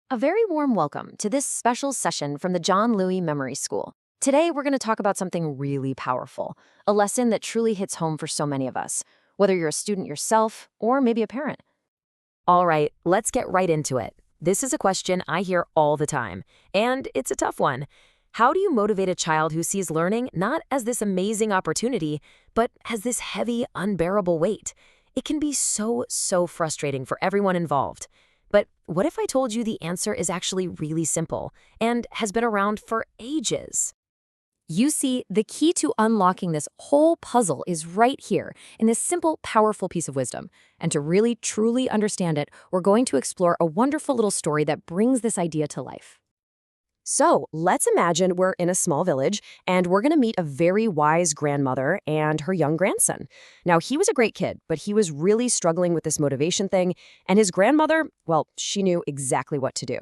A very warm welcome to this special session from the John Louis Memory School. Today, we're going to talk about something really powerful, a lesson that truly hits home for so many of us, whether you're a student yourself or maybe a parent. All right, let's get right into it. This is a question I hear all the time, and it's a tough one. How do you motivate a child who sees learning not as this amazing opportunity, but as this heavy, unbearable weight? It can be so frustrating for everyone involved. But what if I told you the answer is actually really simple and has been around for ages? You see, the key to unlocking this whole puzzle is right here in this simple, powerful piece of wisdom. And to really, truly understand it, we're going to explore a wonderful little story that brings this idea to life. So let's imagine we're in a small village and we're going to meet a very wise grandmother and her young grandson. Now, he was a great kid, but he was really struggling with this motivation thing. And his grandmother, well, she knew exactly what to do.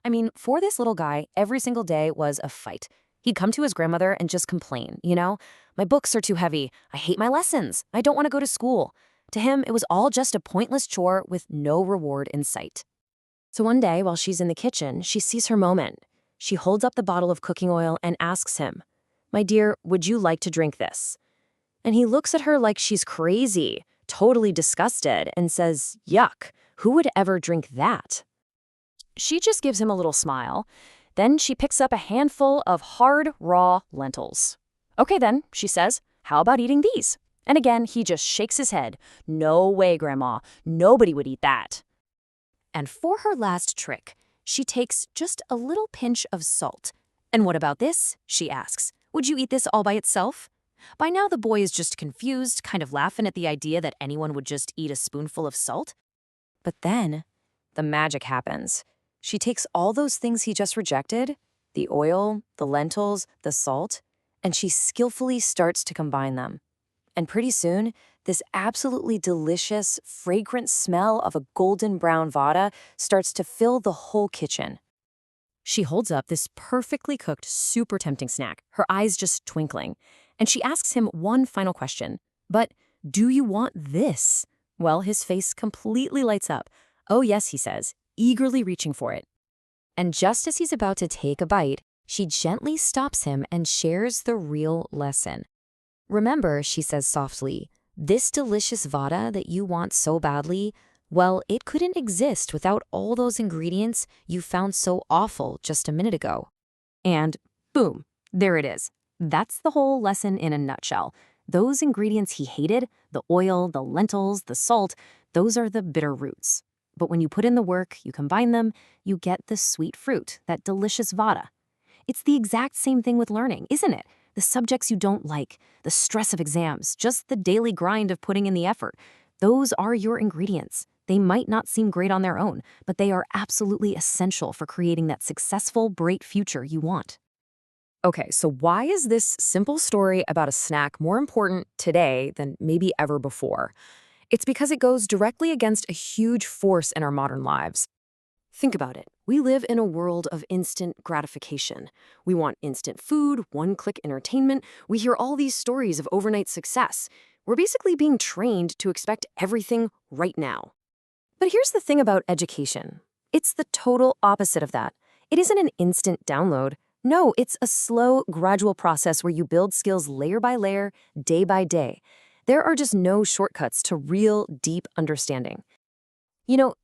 I mean, for this little guy, every single day was a fight. He'd come to his grandmother and just complain, my books are too heavy. I hate my lessons. I don't want to go to school. To him, it was all just a pointless chore with no reward in sight. So one day, while she's in the kitchen, she sees her moment. She holds up the bottle of cooking oil and asks him, "My dear, would you like to drink this?" And he looks at her like she's crazy, totally disgusted, and says, "Yuck, who would ever drink that?" She just gives him a little smile. Then she picks up a handful of hard, raw lentils. "Okay then," she says, "how about eating these?" And again, he just shakes his head. "No way, Grandma. Nobody would eat that." And for her last trick, she takes just a little pinch of salt. "And what about this?" she asks. "Would you eat this all by itself?" By now, the boy is just confused, kind of laughing at the idea that anyone would just eat a spoonful of salt. But then, the magic happens. She takes all those things he just rejected, the oil, the lentils, the salt, and she skillfully starts to combine them. And pretty soon, this absolutely delicious, fragrant smell of a golden brown vada starts to fill the whole kitchen. She holds up this perfectly cooked, super tempting snack, her eyes just twinkling. And she asks him one final question. "But do you want this?" Well, his face completely lights up. "Oh yes," he says, eagerly reaching for it. And just as he's about to take a bite, she gently stops him and shares the real lesson. "Remember," she says softly, "this delicious vada that you want so badly, well, it couldn't exist without all those ingredients you found so awful just a minute ago." And boom, there it is. That's the whole lesson in a nutshell. Those ingredients he hated, the oil, the lentils, the salt, those are the bitter roots. But when you put in the work, you combine them, you get the sweet fruit, that delicious vada. It's the exact same thing with learning, isn't it? The subjects you don't like, the stress of exams, just the daily grind of putting in the effort. Those are your ingredients. They might not seem great on their own, but they are absolutely essential for creating that successful, bright future you want. Okay, so why is this simple story about a snack more important today than maybe ever before? It's because it goes directly against a huge force in our modern lives. Think about it. We live in a world of instant gratification. We want instant food, one-click entertainment. We hear all these stories of overnight success. We're basically being trained to expect everything right now. But here's the thing about education. It's the total opposite of that. It isn't an instant download. No, it's a slow, gradual process where you build skills layer by layer, day by day. There are just no shortcuts to real, deep understanding.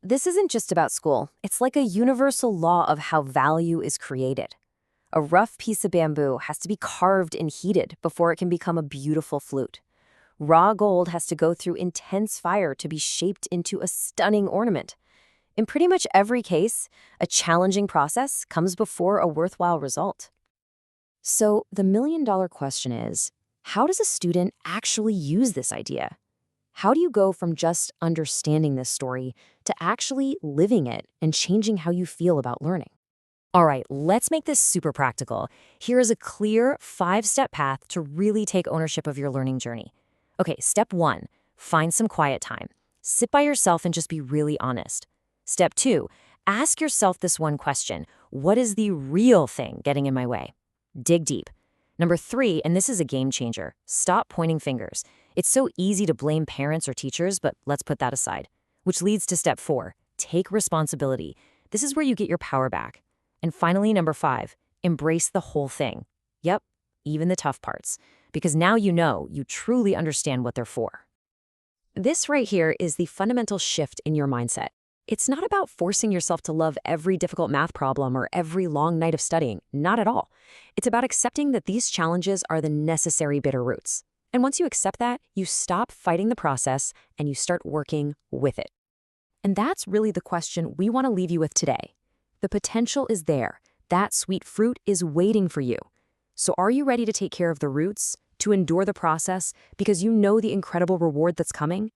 This isn't just about school. It's like a universal law of how value is created. A rough piece of bamboo has to be carved and heated before it can become a beautiful flute. Raw gold has to go through intense fire to be shaped into a stunning ornament. In pretty much every case, a challenging process comes before a worthwhile result. So the million-dollar question is, how does a student actually use this idea? How do you go from just understanding this story to actually living it and changing how you feel about learning? All right, let's make this super practical. Here is a clear 5-step path to really take ownership of your learning journey. Okay, step 1, find some quiet time. Sit by yourself and just be really honest. Step 2, ask yourself this one question. What is the real thing getting in my way? Dig deep. Number 3, and this is a game changer, stop pointing fingers. It's so easy to blame parents or teachers, but let's put that aside. Which leads to step 4, take responsibility. This is where you get your power back. And finally, number 5, embrace the whole thing. Yep, even the tough parts. Because now you truly understand what they're for. This right here is the fundamental shift in your mindset. It's not about forcing yourself to love every difficult math problem or every long night of studying. Not at all. It's about accepting that these challenges are the necessary bitter roots. And once you accept that, you stop fighting the process and you start working with it. And that's really the question we want to leave you with today. The potential is there. That sweet fruit is waiting for you. So are you ready to take care of the roots, to endure the process, because you know the incredible reward that's coming?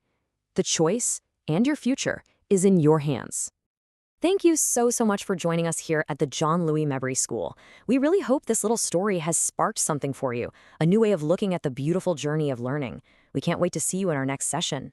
The choice and your future is in your hands. Thank you so much for joining us here at the John Louis Mebry School. We really hope this little story has sparked something for you, a new way of looking at the beautiful journey of learning. We can't wait to see you in our next session.